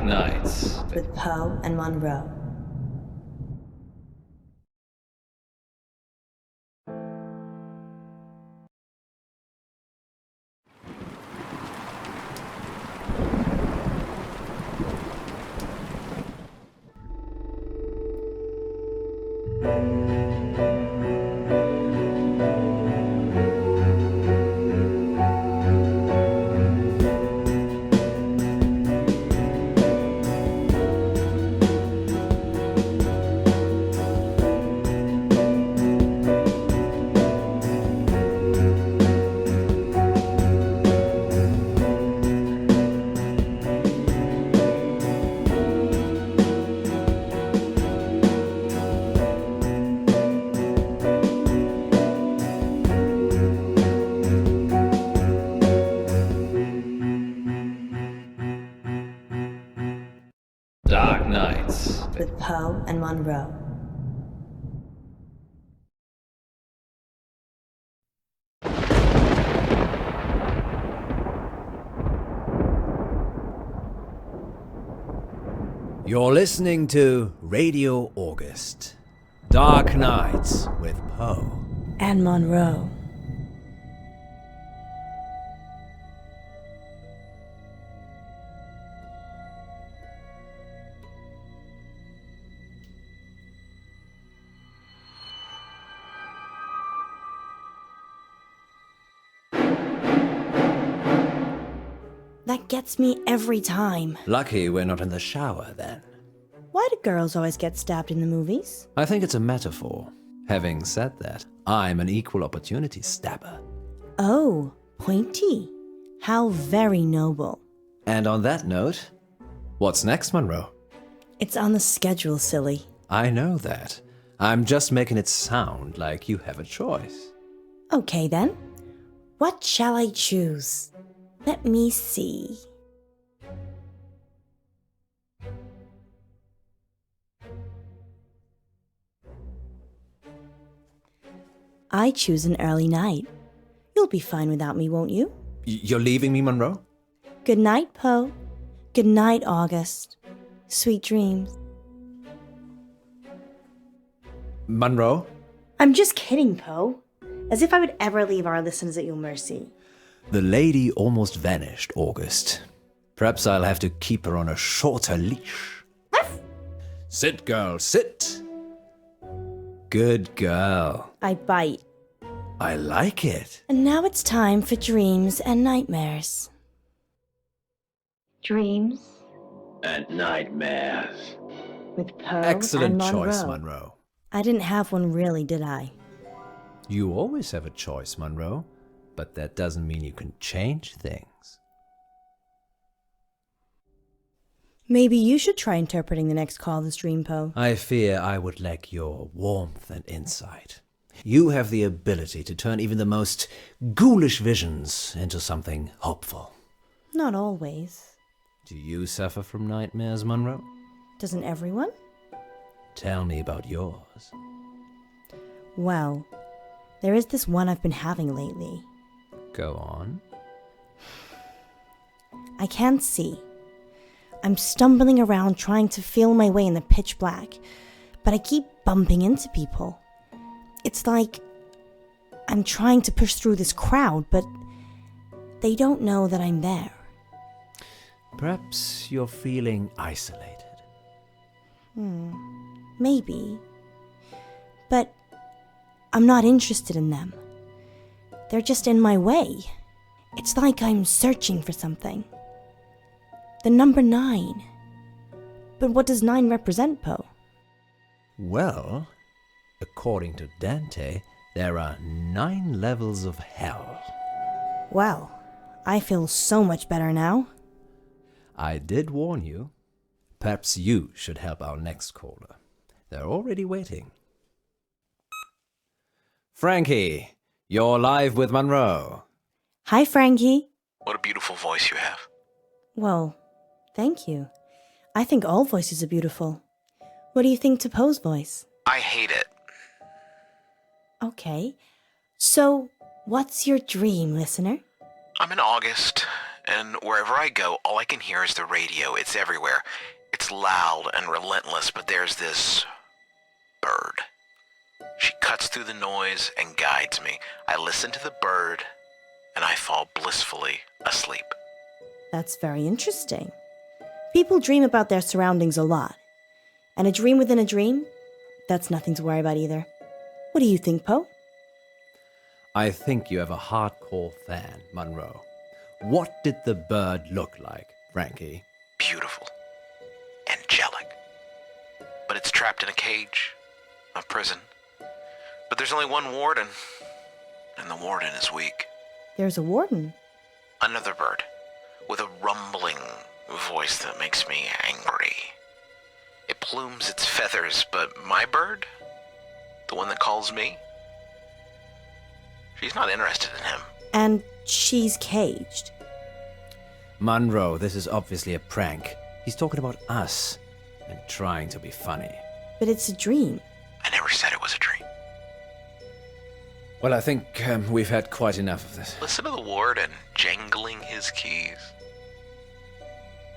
Dark Nights with Poe and Munro. Dark Nights with Poe and Munro. You're listening to Radio August. Dark Nights with Poe And Munro. That gets me every time. Lucky we're not in the shower then. Why do girls always get stabbed in the movies? I think it's a metaphor. Having said that, I'm an equal opportunity stabber. Oh, pointy. How very noble. And on that note, what's next, Munro? It's on the schedule, silly. I know that. I'm just making it sound like you have a choice. Okay then. What shall I choose? Let me see. I choose an early night. You'll be fine without me, won't you? You're leaving me, Munro? Good night, Poe. Good night, August. Sweet dreams. Munro? I'm just kidding, Poe. As if I would ever leave our listeners at your mercy. The lady almost vanished, August. Perhaps I'll have to keep her on a shorter leash. Sit, girl, sit. Good girl. I bite. I like it. And now it's time for dreams and nightmares. Dreams and Nightmares. with Poe Excellent and choice, Munro. Munro. I didn't have one really, did I? You always have a choice, Munro. But that doesn't mean you can change things. Maybe you should try interpreting the next call this dream, Poe. I fear I would lack your warmth and insight. You have the ability to turn even the most ghoulish visions into something hopeful. Not always. Do you suffer from nightmares, Munro? Doesn't everyone? Tell me about yours. Well, there is this one I've been having lately. Go on. I can't see. I'm stumbling around trying to feel my way in the pitch black, but I keep bumping into people. It's like I'm trying to push through this crowd, but they don't know that I'm there. Perhaps you're feeling isolated. Maybe. But I'm not interested in them. They're just in my way. It's like I'm searching for something. The number 9. But what does 9 represent, Poe? Well, according to Dante, there are 9 levels of hell. Well, I feel so much better now. I did warn you. Perhaps you should help our next caller. They're already waiting. Frankie, you're live with Munro. Hi, Frankie. What a beautiful voice you have. Well, thank you. I think all voices are beautiful. What do you think to Poe's voice? I hate it. Okay. So, what's your dream, listener? I'm in August, and wherever I go, all I can hear is the radio. It's everywhere. It's loud and relentless, but there's this bird. She cuts through the noise and guides me. I listen to the bird, and I fall blissfully asleep. That's very interesting. People dream about their surroundings a lot. And a dream within a dream? That's nothing to worry about either. What do you think, Poe? I think you have a hardcore fan, Munro. What did the bird look like, Frankie? Beautiful. Angelic. But it's trapped in a cage. A prison. But there's only one warden. And the warden is weak. There's a warden. Another bird. With a rumbling voice that makes me angry. It plumes its feathers, but my bird? The one that calls me? She's not interested in him. And she's caged. Munro, this is obviously a prank. He's talking about us and trying to be funny. But it's a dream. I never said it was a dream. Well, I think we've had quite enough of this. Listen to the warden jangling his keys.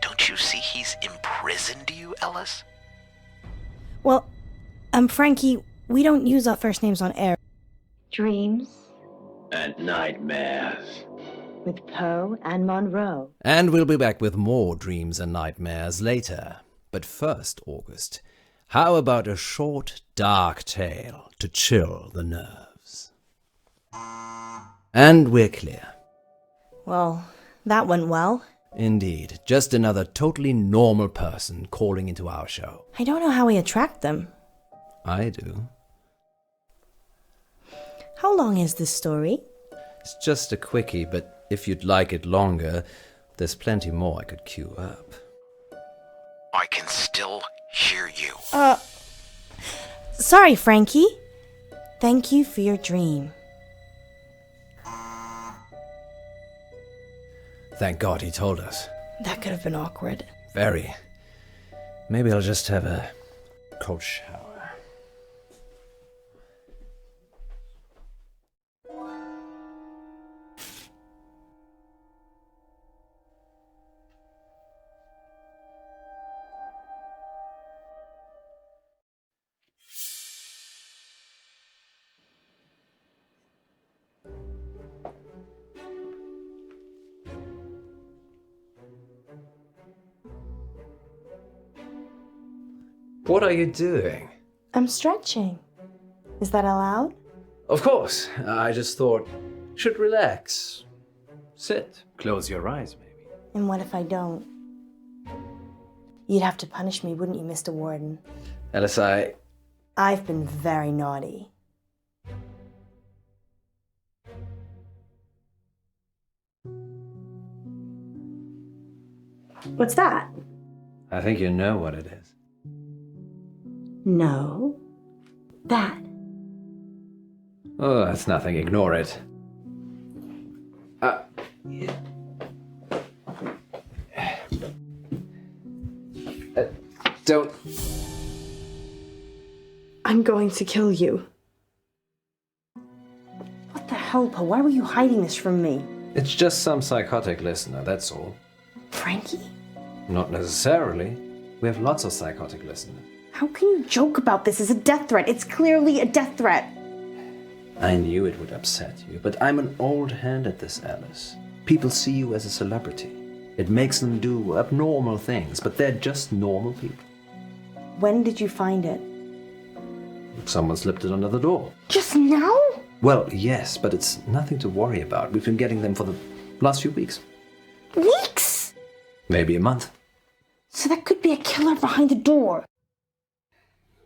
Don't you see he's imprisoned you, Ellis? Well, Frankie, we don't use our first names on air. Dreams And nightmares. with Poe and Munro. And we'll be back with more dreams and nightmares later. But first, August, how about a short, dark tale to chill the nerves? And we're clear. Well, that went well. Indeed, just another totally normal person calling into our show. I don't know how we attract them. I do. How long is this story? It's just a quickie, but if you'd like it longer, there's plenty more I could queue up. I can still hear you. Sorry, Frankie. Thank you for your dream. Thank God he told us. That could have been awkward. Very. Maybe I'll just have a cold shower. What are you doing? I'm stretching. Is that allowed? Of course. I just thought you should relax. Sit. Close your eyes, maybe. And what if I don't? You'd have to punish me, wouldn't you, Mr. Warden? Alice, I've been very naughty. What's that? I think you know what it is. No. That. Oh, that's nothing. Ignore it. Don't. I'm going to kill you. What the hell, Poe? Why were you hiding this from me? It's just some psychotic listener, that's all. Frankie? Not necessarily. We have lots of psychotic listeners. How can you joke about this as a death threat? It's clearly a death threat. I knew it would upset you, but I'm an old hand at this, Alice. People see you as a celebrity. It makes them do abnormal things, but they're just normal people. When did you find it? Someone slipped it under the door. Just now? Well, yes, but it's nothing to worry about. We've been getting them for the last few weeks. Weeks? Maybe a month. So that could be a killer behind the door.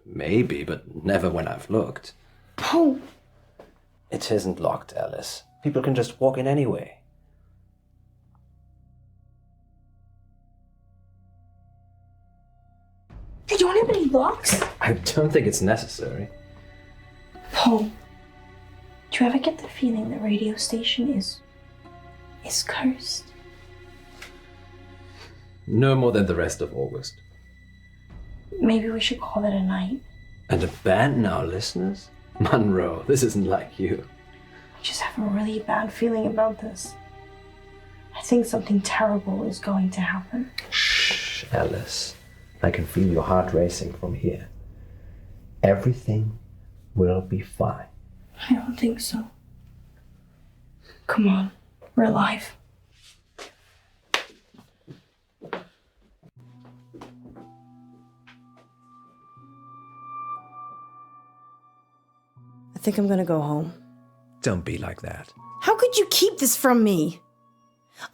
Maybe, but never when I've looked. Poe. It isn't locked, Alice. People can just walk in anyway. You don't have any locks? I don't think it's necessary. Poe. Do you ever get the feeling the radio station is cursed? No more than the rest of August. Maybe we should call it a night. And abandon our listeners? Munro, this isn't like you. I just have a really bad feeling about this. I think something terrible is going to happen. Shh, Alice. I can feel your heart racing from here. Everything will be fine. I don't think so. Come on, we're alive. I think I'm gonna go home. Don't be like that. How could you keep this from me?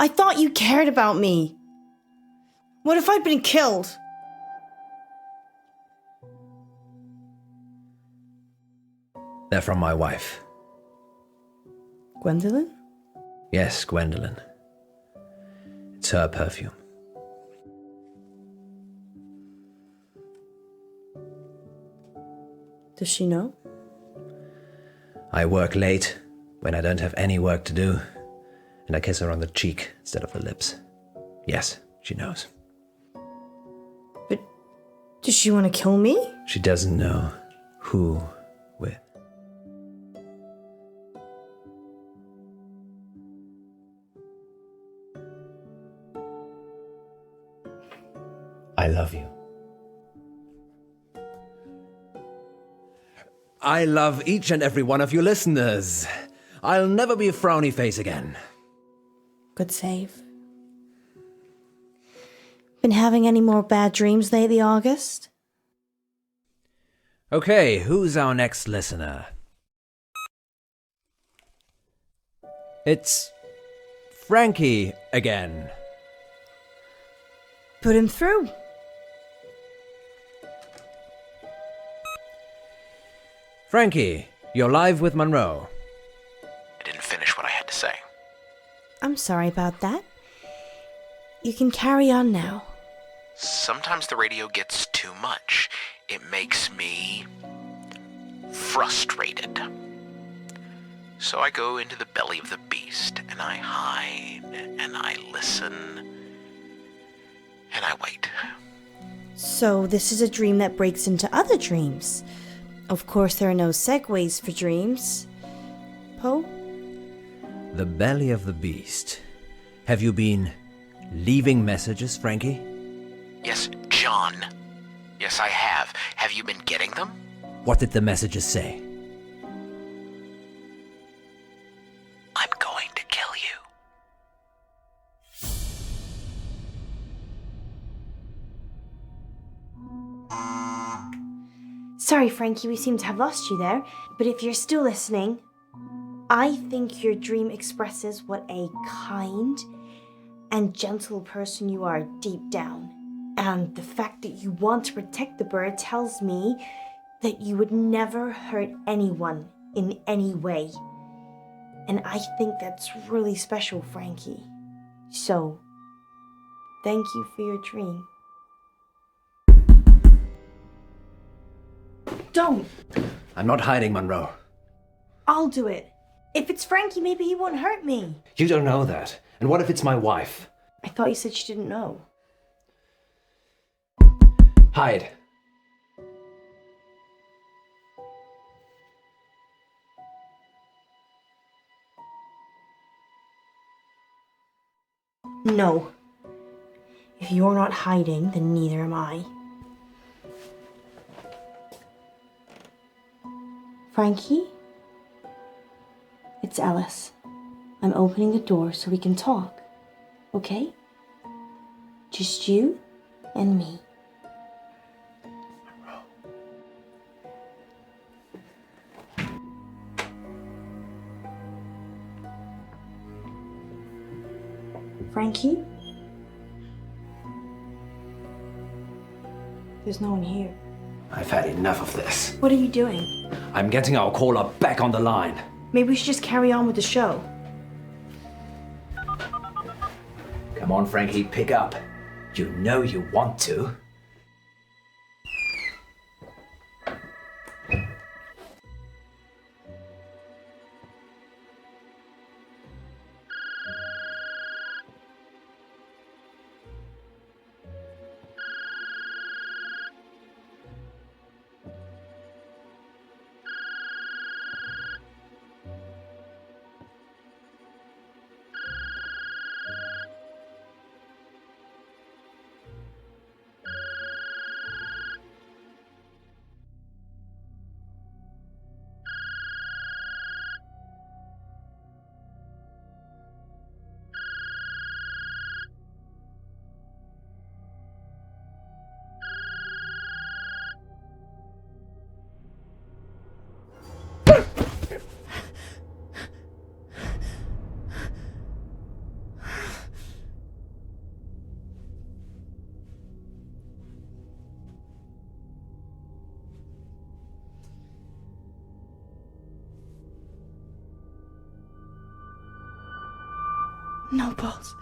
I thought you cared about me. What if I'd been killed? They're from my wife. Gwendolyn? Yes, Gwendolyn. It's her perfume. Does she know? I work late when I don't have any work to do, and I kiss her on the cheek instead of the lips. Yes, she knows. But does she want to kill me? She doesn't know who with. I love you. I love each and every one of you listeners. I'll never be a frowny face again. Good save. Been having any more bad dreams lately, August? Okay, who's our next listener? It's Frankie again. Put him through. Frankie, you're live with Munro. I didn't finish what I had to say. I'm sorry about that. You can carry on now. Sometimes the radio gets too much. It makes me frustrated. So I go into the belly of the beast, and I hide, and I listen, and I wait. So this is a dream that breaks into other dreams. Of course, there are no segues for dreams. Poe? The belly of the beast. Have you been leaving messages, Frankie? Yes, John. Yes, I have. Have you been getting them? What did the messages say? I'm going to kill you. Sorry, Frankie, we seem to have lost you there. But if you're still listening, I think your dream expresses what a kind and gentle person you are deep down. And the fact that you want to protect the bird tells me that you would never hurt anyone in any way. And I think that's really special, Frankie. So, thank you for your dream. Don't! I'm not hiding, Munro. I'll do it. If it's Frankie, maybe he won't hurt me. You don't know that. And what if it's my wife? I thought you said she didn't know. Hide. No. If you're not hiding, then neither am I. Frankie? It's Alice. I'm opening the door so we can talk. Okay? Just you and me. Frankie? There's no one here. I've had enough of this. What are you doing? I'm getting our caller back on the line. Maybe we should just carry on with the show. Come on, Frankie, pick up. You know you want to. No pulse.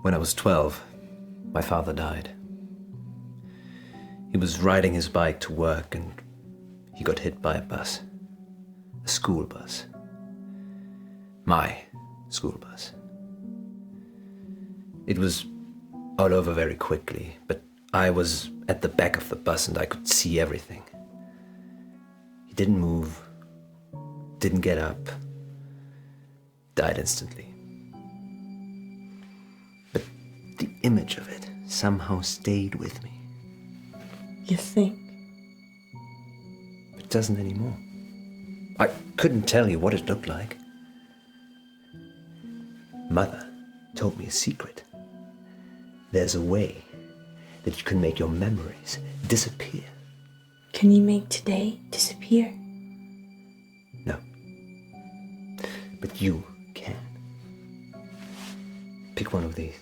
When I was 12, my father died. He was riding his bike to work and he got hit by a bus. A school bus. My school bus. It was all over very quickly, but I was at the back of the bus and I could see everything. He didn't move, didn't get up, died instantly. But the image of it somehow stayed with me. You think? It doesn't anymore. I couldn't tell you what it looked like. Mother told me a secret. There's a way that you can make your memories disappear. Can you make today disappear? No. But you can. Pick one of these.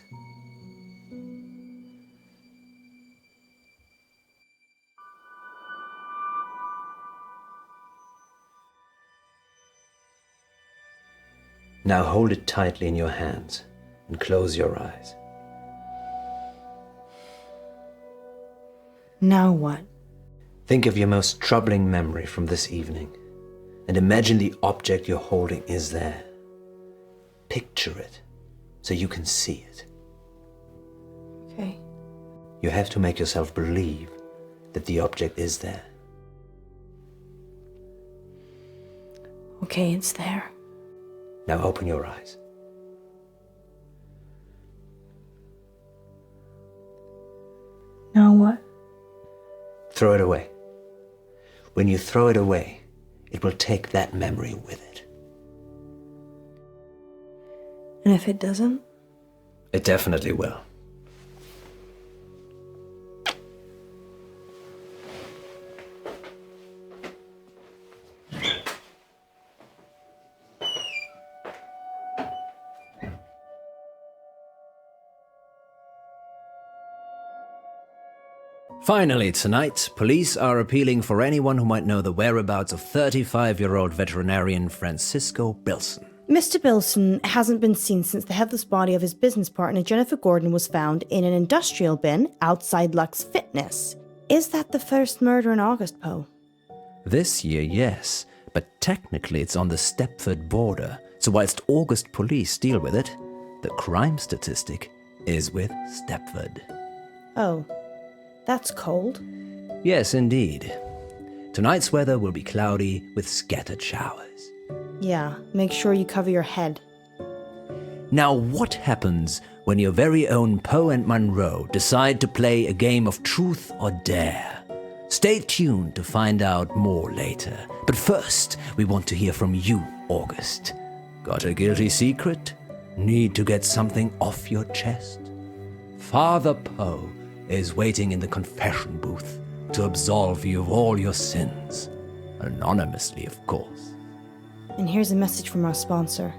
Now hold it tightly in your hands and close your eyes. Now what? Think of your most troubling memory from this evening and imagine the object you're holding is there. Picture it so you can see it. Okay. You have to make yourself believe that the object is there. Okay, it's there. Now open your eyes. Now what? Throw it away. When you throw it away, it will take that memory with it. And if it doesn't? It definitely will. Finally, tonight, police are appealing for anyone who might know the whereabouts of 35-year-old veterinarian Francisco Bilson. Mr. Bilson hasn't been seen since the headless body of his business partner Jennifer Gordon was found in an industrial bin outside Lux Fitness. Is that the first murder in August, Poe? This year, yes, but technically it's on the Stepford border, so whilst August police deal with it, the crime statistic is with Stepford. Oh, that's cold. Yes, indeed. Tonight's weather will be cloudy with scattered showers. Yeah, make sure you cover your head. Now, what happens when your very own Poe and Munro decide to play a game of truth or dare? Stay tuned to find out more later. But first, we want to hear from you, August. Got a guilty secret? Need to get something off your chest? Father Poe is waiting in the confession booth to absolve you of all your sins. Anonymously, of course. And here's a message from our sponsor.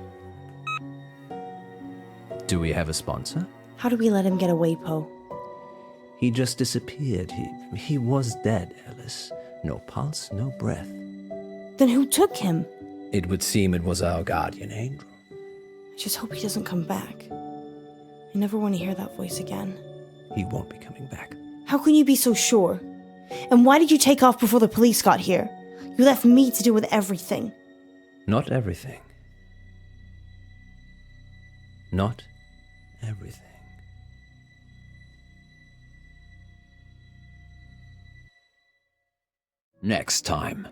Do we have a sponsor? How do we let him get away, Poe? He just disappeared. He was dead, Alice. No pulse, no breath. Then who took him? It would seem it was our guardian angel. I just hope he doesn't come back. I never want to hear that voice again. He won't be coming back. How can you be so sure? And why did you take off before the police got here? You left me to deal with everything. Not everything. Not everything. Next time